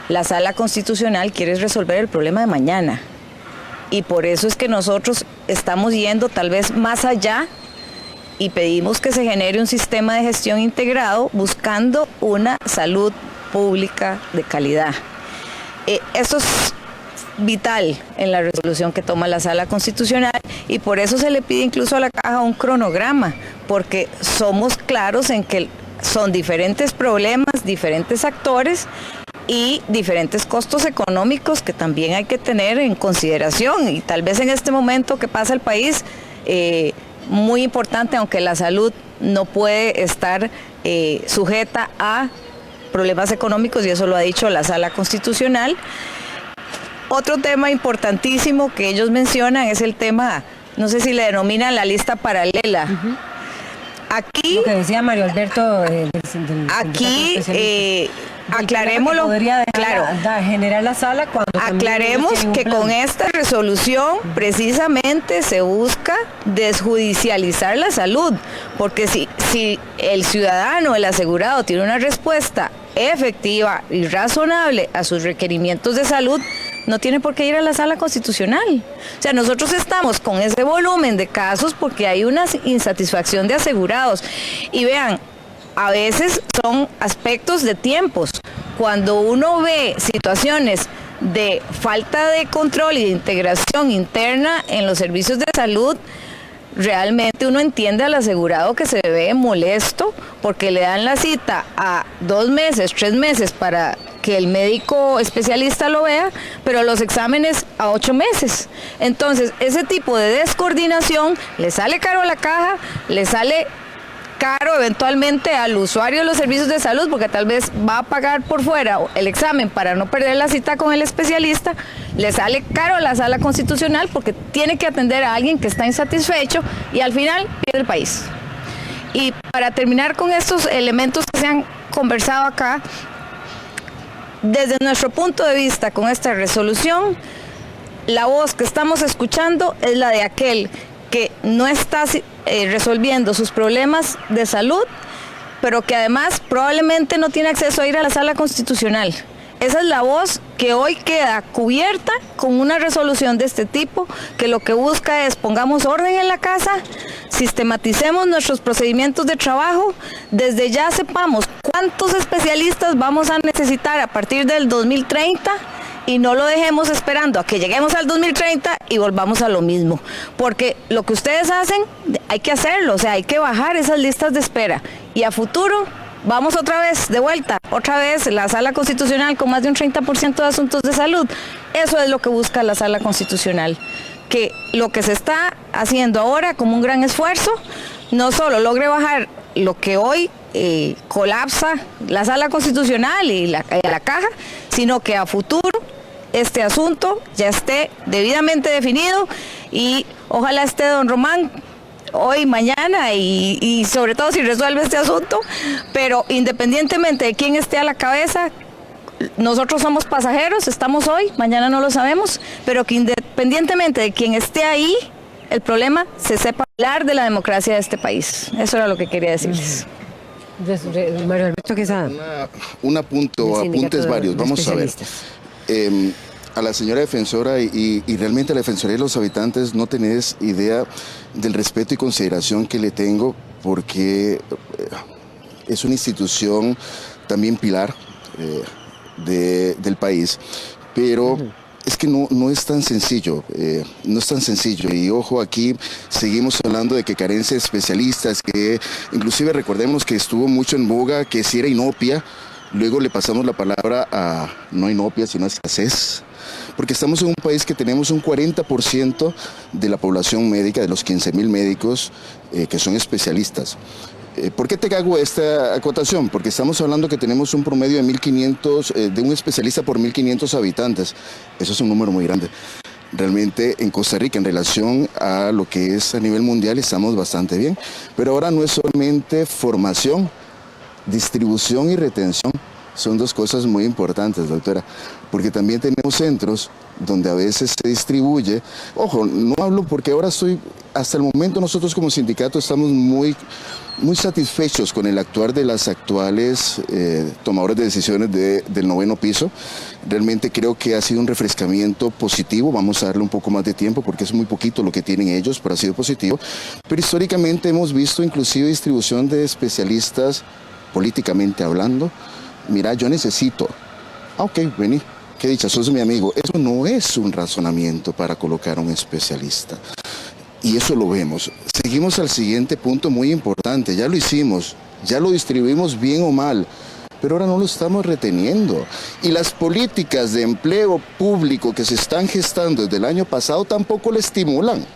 La Sala Constitucional quiere resolver el problema de mañana. Y por eso es que nosotros estamos yendo tal vez más allá y pedimos que se genere un sistema de gestión integrado buscando una salud pública de calidad. Eso es vital en la resolución que toma la Sala Constitucional y por eso se le pide incluso a la Caja un cronograma, porque somos claros en que son diferentes problemas, diferentes actores y diferentes costos económicos que también hay que tener en consideración, y tal vez en este momento que pasa el país, muy importante, aunque la salud no puede estar sujeta a problemas económicos, y eso lo ha dicho la Sala Constitucional. Otro tema importantísimo que ellos mencionan es el tema, no sé si le denominan la lista paralela. Aquí, lo que decía Mario Alberto, aquí aclarémoslo, claro, generar la sala cuando aclaremos que con esta resolución precisamente se busca desjudicializar la salud, porque si el ciudadano, el asegurado, tiene una respuesta efectiva y razonable a sus requerimientos de salud, no tiene por qué ir a la Sala Constitucional. O sea, nosotros estamos con ese volumen de casos porque hay una insatisfacción de asegurados. Y vean, a veces son aspectos de tiempos. Cuando uno ve situaciones de falta de control y de integración interna en los servicios de salud, realmente uno entiende al asegurado que se ve molesto porque le dan la cita a 2 meses, 3 meses para que el médico especialista lo vea, pero los exámenes a 8 meses. Entonces, ese tipo de descoordinación le sale caro a la Caja, le sale caro eventualmente al usuario de los servicios de salud, porque tal vez va a pagar por fuera el examen para no perder la cita con el especialista, le sale caro a la Sala Constitucional porque tiene que atender a alguien que está insatisfecho y al final pierde el país. Y para terminar con estos elementos que se han conversado acá, desde nuestro punto de vista con esta resolución, la voz que estamos escuchando es la de aquel que no está resolviendo sus problemas de salud, pero que además probablemente no tiene acceso a ir a la Sala Constitucional. Esa es la voz que hoy queda cubierta con una resolución de este tipo, que lo que busca es pongamos orden en la casa, sistematicemos nuestros procedimientos de trabajo, desde ya sepamos cuántos especialistas vamos a necesitar a partir del 2030, y no lo dejemos esperando a que lleguemos al 2030 y volvamos a lo mismo, porque lo que ustedes hacen hay que hacerlo, o sea, hay que bajar esas listas de espera y a futuro vamos otra vez de vuelta, otra vez la Sala Constitucional con más de un 30% de asuntos de salud. Eso es lo que busca la Sala Constitucional, que lo que se está haciendo ahora como un gran esfuerzo no solo logre bajar lo que hoy colapsa la Sala Constitucional y la Caja, sino que a futuro este asunto ya esté debidamente definido y ojalá esté don Román hoy, mañana y sobre todo si resuelve este asunto, pero independientemente de quién esté a la cabeza, nosotros somos pasajeros, estamos hoy, mañana no lo sabemos, pero que independientemente de quién esté ahí, el problema se sepa hablar de la democracia de este país. Eso era lo que quería decirles. Mario Alberto Quesada. Un apunte o apuntes varios, vamos a ver. A la señora defensora y realmente a la Defensoría de los Habitantes no tenés idea del respeto y consideración que le tengo, porque es una institución también pilar del país, pero es que no es tan sencillo, no es tan sencillo. Y ojo, aquí seguimos hablando de que carencia de especialistas, que inclusive recordemos que estuvo mucho en boga que si era inopia, luego le pasamos la palabra a no inopia, sino escasez. porque estamos en un país que tenemos un 40% de la población médica, de los 15.000 médicos que son especialistas. ¿Por qué te hago esta acotación? Porque estamos hablando que tenemos un promedio de 1.500, de un especialista por 1.500 habitantes. Eso es un número muy grande. Realmente en Costa Rica, en relación a lo que es a nivel mundial, estamos bastante bien. Pero ahora no es solamente formación, distribución y retención. Son dos cosas muy importantes, doctora, porque también tenemos centros donde a veces se distribuye. Ojo, no hablo porque ahora hasta el momento nosotros como sindicato estamos muy satisfechos con el actuar de las actuales tomadores de decisiones del 9º piso. Realmente creo que ha sido un refrescamiento positivo. Vamos a darle un poco más de tiempo porque es muy poquito lo que tienen ellos, pero ha sido positivo. Pero históricamente hemos visto inclusive distribución de especialistas políticamente hablando. Mira, yo necesito. Ok, vení. Qué dicha, sos mi amigo. Eso no es un razonamiento para colocar a un especialista. Y eso lo vemos. Seguimos al siguiente punto muy importante. Ya lo hicimos, ya lo distribuimos bien o mal, pero ahora no lo estamos reteniendo. Y las políticas de empleo público que se están gestando desde el año pasado tampoco le estimulan.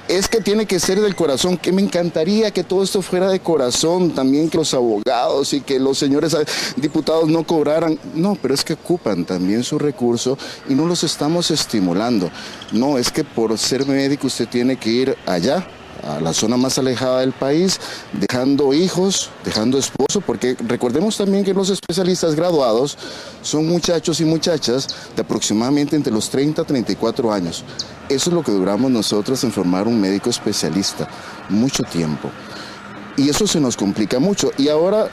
Es que tiene que ser del corazón, que me encantaría que todo esto fuera de corazón, también que los abogados y que los señores diputados no cobraran. No, pero es que ocupan también su recurso y no los estamos estimulando. No, es que por ser médico usted tiene que ir allá, a la zona más alejada del país, dejando hijos, dejando esposo, porque recordemos también que los especialistas graduados son muchachos y muchachas de aproximadamente entre los 30 a 34 años. Eso es lo que duramos nosotros en formar un médico especialista, mucho tiempo. Y eso se nos complica mucho. Y ahora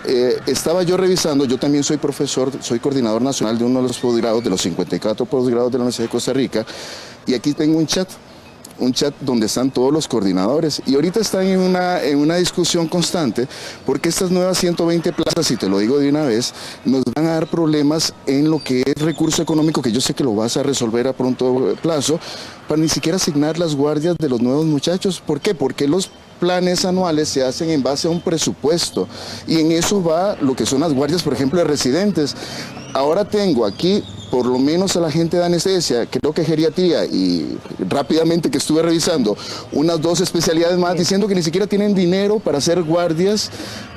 estaba yo revisando, yo también soy profesor, soy coordinador nacional de uno de los posgrados, de los 54 posgrados de la Universidad de Costa Rica, y aquí tengo un chat donde están todos los coordinadores y ahorita están en una discusión constante porque estas nuevas 120 plazas, y te lo digo de una vez, nos van a dar problemas en lo que es recurso económico, que yo sé que lo vas a resolver a pronto plazo, para ni siquiera asignar las guardias de los nuevos muchachos. ¿Por qué? Porque los planes anuales se hacen en base a un presupuesto y en eso va lo que son las guardias, por ejemplo, de residentes. Ahora tengo aquí por lo menos a la gente de anestesia, creo que geriatría, y rápidamente que estuve revisando, unas 2 especialidades más, diciendo que ni siquiera tienen dinero para hacer guardias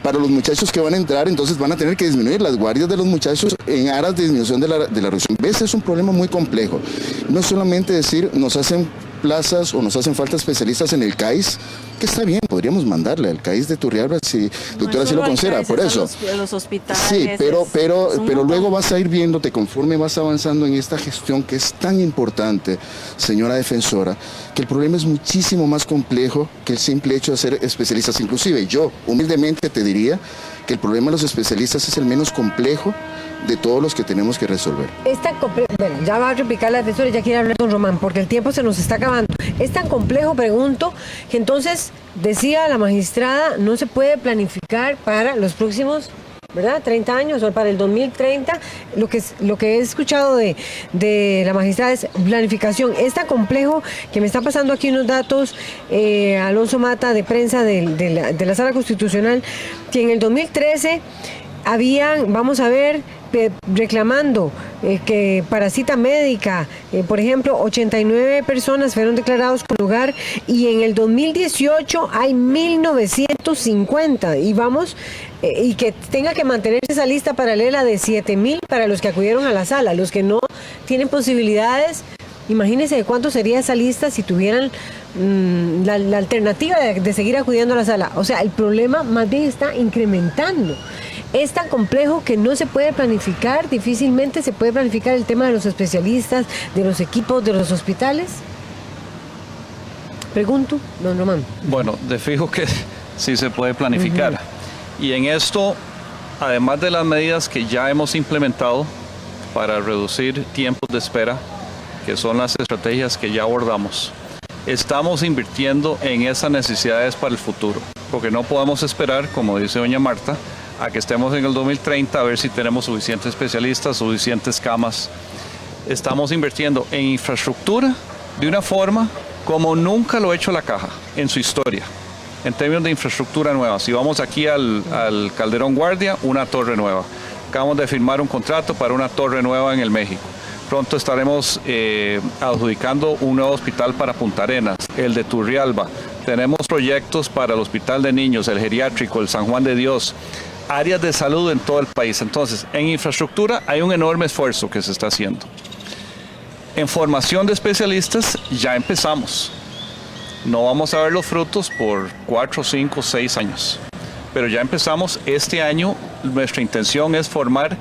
para los muchachos que van a entrar, entonces van a tener que disminuir las guardias de los muchachos en aras de disminución de la reducción. ¿Ves? Es un problema muy complejo. No solamente decir, nos hacen plazas o nos hacen falta especialistas en el CAIS, que está bien, podríamos mandarle al CAIS de Turrialba si doctora si lo considera, por eso. Los hospitales. Sí, pero luego vas a ir viéndote conforme vas avanzando en esta gestión que es tan importante, señora defensora, que el problema es muchísimo más complejo que el simple hecho de ser especialistas. Inclusive yo, humildemente te diría que el problema de los especialistas es el menos complejo de todos los que tenemos que resolver. Es tan complejo, bueno, ya va a replicar la defensora, ya quiere hablar don Román, porque el tiempo se nos está acabando. Es tan complejo, pregunto, que entonces, decía la magistrada, no se puede planificar para los próximos, ¿verdad? 30 años o para el 2030. Lo que he escuchado de la magistrada es planificación. Es tan complejo que me está pasando aquí unos datos, Alonso Mata, de prensa de la Sala Constitucional, que en el 2013 habían, vamos a ver, reclamando que para cita médica, por ejemplo, 89 personas fueron declarados con lugar, y en el 2018 hay 1950 y vamos, y que tenga que mantenerse esa lista paralela de 7,000 para los que acudieron a la sala. Los que no tienen posibilidades, imagínense de cuánto sería esa lista si tuvieran la alternativa de seguir acudiendo a la sala. O sea, el problema más bien está incrementando. Es tan complejo que no se puede planificar, difícilmente se puede planificar el tema de los especialistas, de los equipos, de los hospitales. Pregunto, don Román. Bueno, de fijo que sí se puede planificar. Y en esto, además de las medidas que ya hemos implementado para reducir tiempos de espera, que son las estrategias que ya abordamos, estamos invirtiendo en esas necesidades para el futuro, porque no podemos esperar, como dice doña Marta, a que estemos en el 2030 a ver si tenemos suficientes especialistas, suficientes camas. Estamos invirtiendo en infraestructura de una forma como nunca lo ha hecho la Caja en su historia, en términos de infraestructura nueva. Si vamos aquí al Calderón Guardia, una torre nueva. Acabamos de firmar un contrato para una torre nueva en el México. Pronto estaremos adjudicando un nuevo hospital para Punta Arenas, el de Turrialba. Tenemos proyectos para el Hospital de Niños, el geriátrico, el San Juan de Dios, áreas de salud en todo el país. Entonces, en infraestructura hay un enorme esfuerzo que se está haciendo. En formación de especialistas ya empezamos. No vamos a ver los frutos por 4, 5, 6 años. Pero ya empezamos este año. Nuestra intención es formar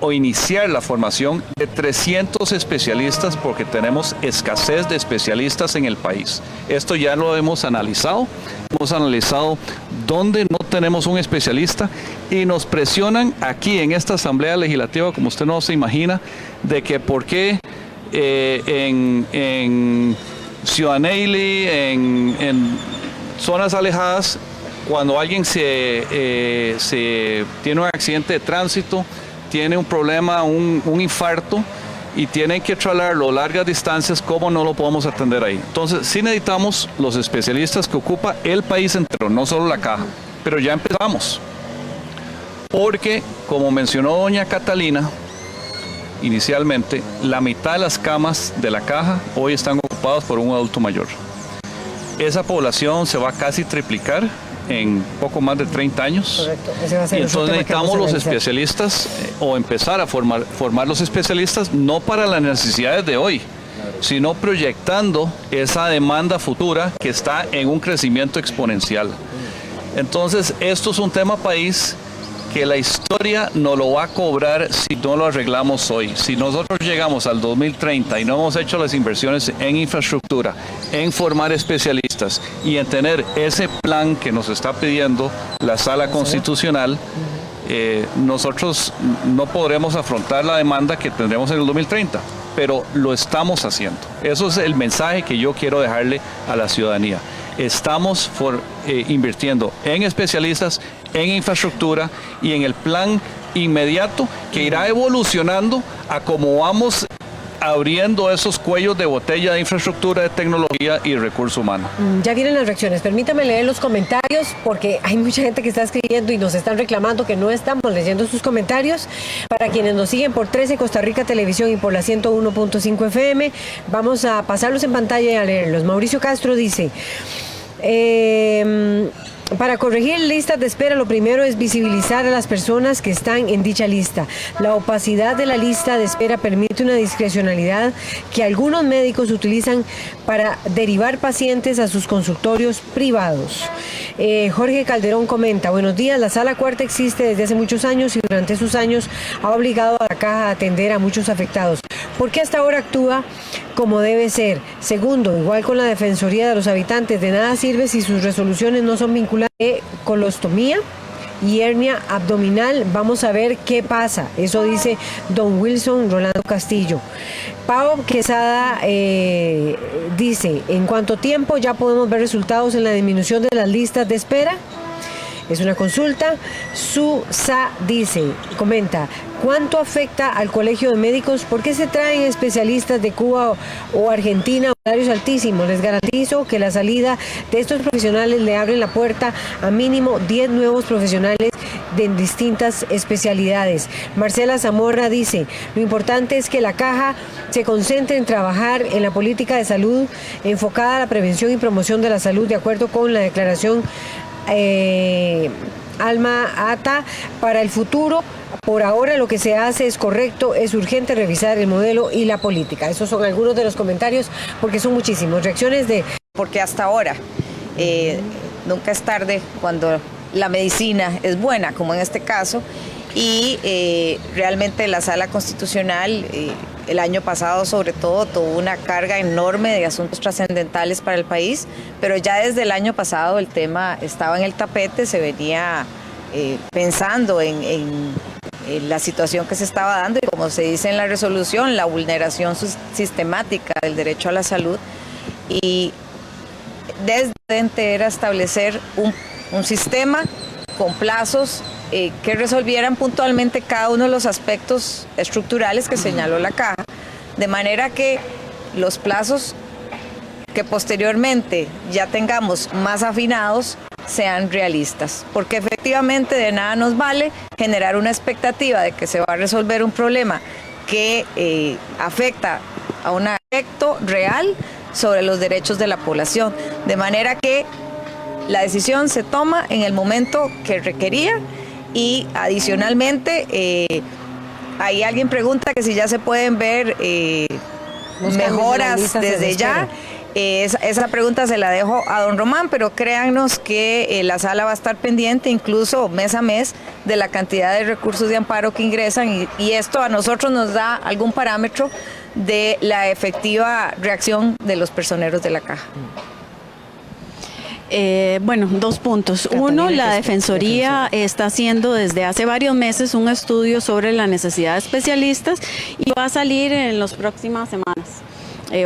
o iniciar la formación de 300 especialistas porque tenemos escasez de especialistas en el país. Esto ya lo hemos analizado dónde no tenemos un especialista y nos presionan aquí en esta Asamblea Legislativa, como usted no se imagina, de que por qué en Ciudad Neily, en zonas alejadas, cuando alguien tiene un accidente de tránsito, tiene un problema, un infarto y tienen que trasladarlo a largas distancias, ¿cómo no lo podemos atender ahí? Entonces, sí necesitamos los especialistas que ocupa el país entero, no solo la Caja, pero ya empezamos. Porque, como mencionó doña Catalina, inicialmente, la mitad de las camas de la Caja hoy están ocupadas por un adulto mayor. Esa población se va a casi triplicar en poco más de 30 años. Correcto. Ese va a ser y entonces necesitamos los especialistas o empezar a formar los especialistas no para las necesidades de hoy, sino proyectando esa demanda futura que está en un crecimiento exponencial. Entonces, esto es un tema país que la historia nos lo va a cobrar si no lo arreglamos hoy. Si nosotros llegamos al 2030 y no hemos hecho las inversiones en infraestructura, en formar especialistas y en tener ese plan que nos está pidiendo la Sala Constitucional, nosotros no podremos afrontar la demanda que tendremos en el 2030, pero lo estamos haciendo. Eso es el mensaje que yo quiero dejarle a la ciudadanía. Estamos invirtiendo en especialistas, en infraestructura y en el plan inmediato que irá evolucionando a cómo vamos abriendo esos cuellos de botella de infraestructura, de tecnología y recurso humano. Ya vienen las reacciones. Permítame leer los comentarios porque hay mucha gente que está escribiendo y nos están reclamando que no estamos leyendo sus comentarios. Para quienes nos siguen por 13 Costa Rica Televisión y por la 101.5 FM, vamos a pasarlos en pantalla y a leerlos. Mauricio Castro dice... para corregir listas de espera, lo primero es visibilizar a las personas que están en dicha lista. La opacidad de la lista de espera permite una discrecionalidad que algunos médicos utilizan para derivar pacientes a sus consultorios privados. Jorge Calderón comenta: buenos días, la Sala Cuarta existe desde hace muchos años y durante esos años ha obligado a la Caja a atender a muchos afectados. ¿Por qué hasta ahora actúa como debe ser? Segundo, igual con la Defensoría de los Habitantes, de nada sirve si sus resoluciones no son vinculadas. Colostomía y hernia abdominal, vamos a ver qué pasa. Eso dice don Wilson Rolando Castillo. Pau Quesada dice: ¿en cuánto tiempo ya podemos ver resultados en la disminución de las listas de espera? Es una consulta. Susa comenta: ¿cuánto afecta al Colegio de Médicos? ¿Por qué se traen especialistas de Cuba o Argentina? Salarios altísimos. Les garantizo que la salida de estos profesionales le abren la puerta a mínimo 10 nuevos profesionales de distintas especialidades. Marcela Zamorra dice: lo importante es que la Caja se concentre en trabajar en la política de salud enfocada a la prevención y promoción de la salud de acuerdo con la declaración Alma Ata para el futuro. Por ahora lo que se hace es correcto, es urgente revisar el modelo y la política. Esos son algunos de los comentarios porque son muchísimos. Reacciones de... Porque hasta ahora nunca es tarde cuando la medicina es buena, como en este caso, y realmente la Sala Constitucional el año pasado sobre todo tuvo una carga enorme de asuntos trascendentales para el país, pero ya desde el año pasado el tema estaba en el tapete, se venía pensando en la situación que se estaba dando y, como se dice en la resolución, la vulneración sistemática del derecho a la salud, y desde era establecer un sistema con plazos que resolvieran puntualmente cada uno de los aspectos estructurales que señaló la Caja, de manera que los plazos que posteriormente ya tengamos más afinados sean realistas, porque efectivamente de nada nos vale generar una expectativa de que se va a resolver un problema que afecta a un efecto real sobre los derechos de la población, de manera que la decisión se toma en el momento que requería y adicionalmente ahí alguien pregunta que si ya se pueden ver mejoras desde ya. Esa pregunta se la dejo a don Román, pero créannos que la sala va a estar pendiente incluso mes a mes de la cantidad de recursos de amparo que ingresan y esto a nosotros nos da algún parámetro de la efectiva reacción de los personeros de la caja. Bueno, 2 puntos. Uno, la Defensoría está haciendo desde hace varios meses un estudio sobre la necesidad de especialistas y va a salir en las próximas semanas.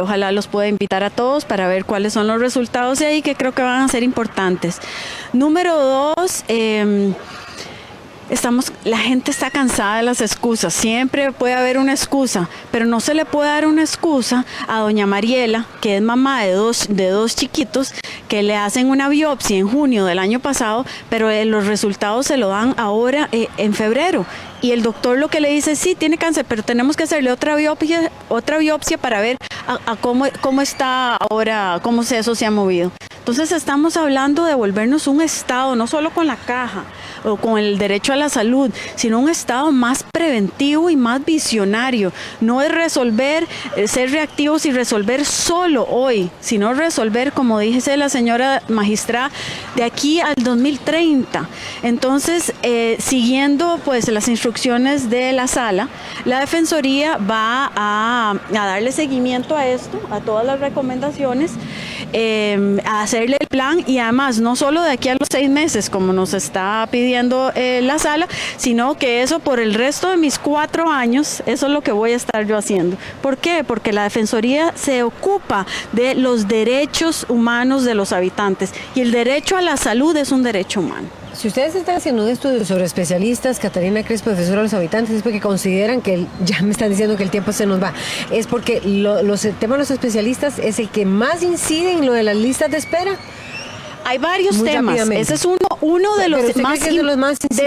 Ojalá los pueda invitar a todos para ver cuáles son los resultados de ahí, que creo que van a ser importantes. Número 2, la gente está cansada de las excusas, siempre puede haber una excusa, pero no se le puede dar una excusa a doña Mariela, que es mamá de dos chiquitos, que le hacen una biopsia en junio del año pasado, pero los resultados se lo dan ahora en febrero. Y el doctor lo que le dice, sí, tiene cáncer, pero tenemos que hacerle otra biopsia para ver cómo está ahora, cómo eso se ha movido. Entonces estamos hablando de volvernos un Estado, no solo con la caja o con el derecho a la salud, sino un Estado más preventivo y más visionario. No es resolver, ser reactivos y resolver solo hoy, sino resolver, como dice la señora magistrada, de aquí al 2030. Entonces, siguiendo pues las instrucciones de la sala, la Defensoría va a darle seguimiento a esto, a todas las recomendaciones, a hacerle el plan y además no solo de aquí a los 6 meses como nos está pidiendo la sala, sino que eso por el resto de mis 4 años, eso es lo que voy a estar yo haciendo. ¿Por qué? Porque la Defensoría se ocupa de los derechos humanos de los habitantes y el derecho a la salud es un derecho humano. Si ustedes están haciendo un estudio sobre especialistas, Catalina Crespo, defensora de los habitantes, es porque consideran que, ya me están diciendo que el tiempo se nos va, es porque el tema de los especialistas es el que más incide en lo de las listas de espera. Hay varios temas, ese es uno de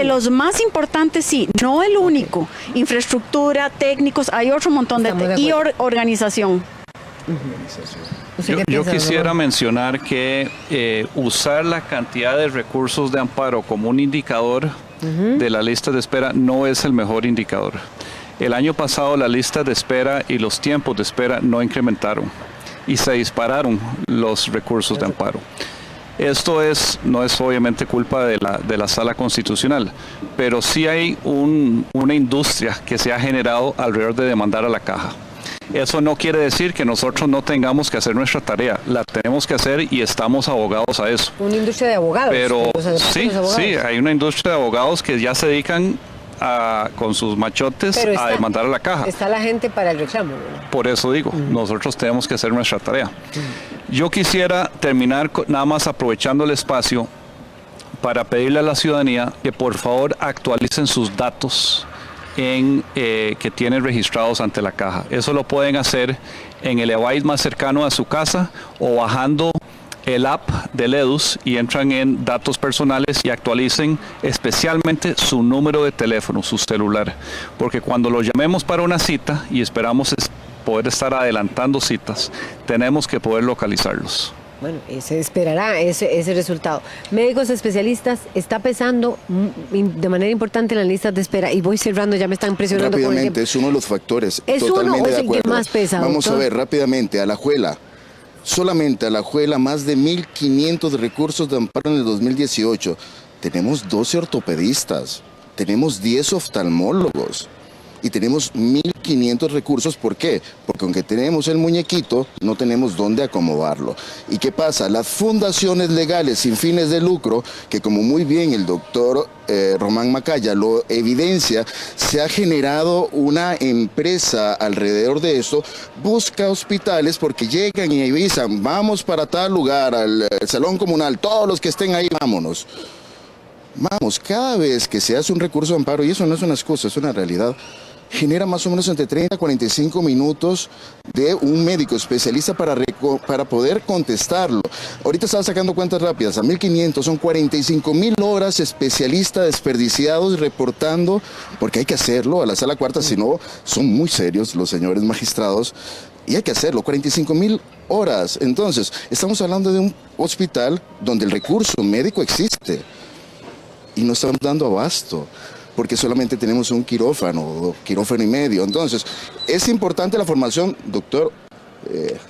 los más importantes, sí, no el único. Infraestructura, técnicos, hay otro montón y organización. Yo quisiera mencionar que usar la cantidad de recursos de amparo como un indicador de la lista de espera no es el mejor indicador. El año pasado la lista de espera y los tiempos de espera no incrementaron y se dispararon los recursos de amparo. Esto no es obviamente culpa de la Sala Constitucional, pero sí hay una industria que se ha generado alrededor de demandar a la caja. Eso no quiere decir que nosotros no tengamos que hacer nuestra tarea, la tenemos que hacer y estamos abogados a eso. Una industria de abogados. Pero sí, hay una industria de abogados que ya se dedican con sus machotes a demandar a la caja. Está la gente para el reclamo, ¿no? Por eso digo, nosotros tenemos que hacer nuestra tarea. Yo quisiera terminar nada más aprovechando el espacio para pedirle a la ciudadanía que por favor actualicen sus datos que tienen registrados ante la caja. Eso lo pueden hacer en el EVAIS más cercano a su casa o bajando el app del EDUS y entran en datos personales y actualicen especialmente su número de teléfono, su celular, porque cuando lo llamemos para una cita y esperamos poder estar adelantando citas, tenemos que poder localizarlos. Bueno, se esperará ese resultado. Médicos especialistas, está pesando de manera importante en las listas de espera. Y voy cerrando, ya me están presionando. Rápidamente, es uno de los factores. ¿Es totalmente uno o es de el que acuerdo. más pesa, Vamos doctor? a ver rápidamente, Alajuela. Solamente Alajuela, más de 1.500 recursos de amparo en el 2018. Tenemos 12 ortopedistas, tenemos 10 oftalmólogos y tenemos 1.500 recursos. ¿Por qué? Porque aunque tenemos el muñequito, no tenemos dónde acomodarlo. ¿Y qué pasa? Las fundaciones legales sin fines de lucro, que como muy bien el doctor Román Macaya lo evidencia, se ha generado una empresa alrededor de esto, busca hospitales porque llegan y avisan, vamos para tal lugar, al salón comunal, todos los que estén ahí, vámonos. Vamos, cada vez que se hace un recurso de amparo, y eso no es una excusa, es una realidad, genera más o menos entre 30 a 45 minutos de un médico especialista para poder contestarlo. Ahorita estaba sacando cuentas rápidas, a 1.500 son 45.000 horas especialistas desperdiciados reportando, porque hay que hacerlo a la sala cuarta, si no son muy serios los señores magistrados, y hay que hacerlo, 45.000 horas. Entonces, estamos hablando de un hospital donde el recurso médico existe y no estamos dando abasto, porque solamente tenemos un quirófano y medio. Entonces, ¿es importante la formación, doctor?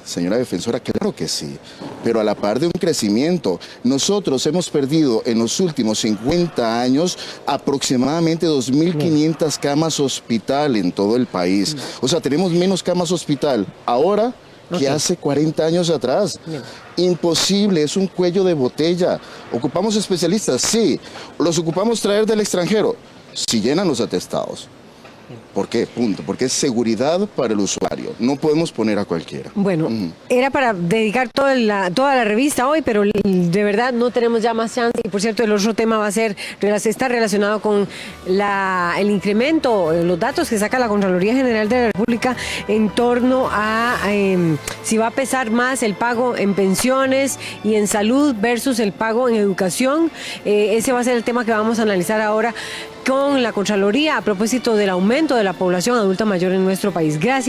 Señora defensora, claro que sí, pero a la par de un crecimiento. Nosotros hemos perdido en los últimos 50 años aproximadamente 2.500 camas hospital en todo el país. O sea, tenemos menos camas hospital ahora que hace 40 años atrás. Imposible, es un cuello de botella. ¿Ocupamos especialistas? Sí. ¿Los ocupamos traer del extranjero? Si llenan los atestados. ¿Por qué? Punto. Porque es seguridad para el usuario. No podemos poner a cualquiera. Bueno, era para dedicar toda la revista hoy, pero de verdad no tenemos ya más chance. Y por cierto, el otro tema va a ser, está relacionado con el incremento, los datos que saca la Contraloría General de la República en torno a si va a pesar más el pago en pensiones y en salud versus el pago en educación. Ese va a ser el tema que vamos a analizar ahora con la Contraloría a propósito del aumento de la población adulta mayor en nuestro país. Gracias.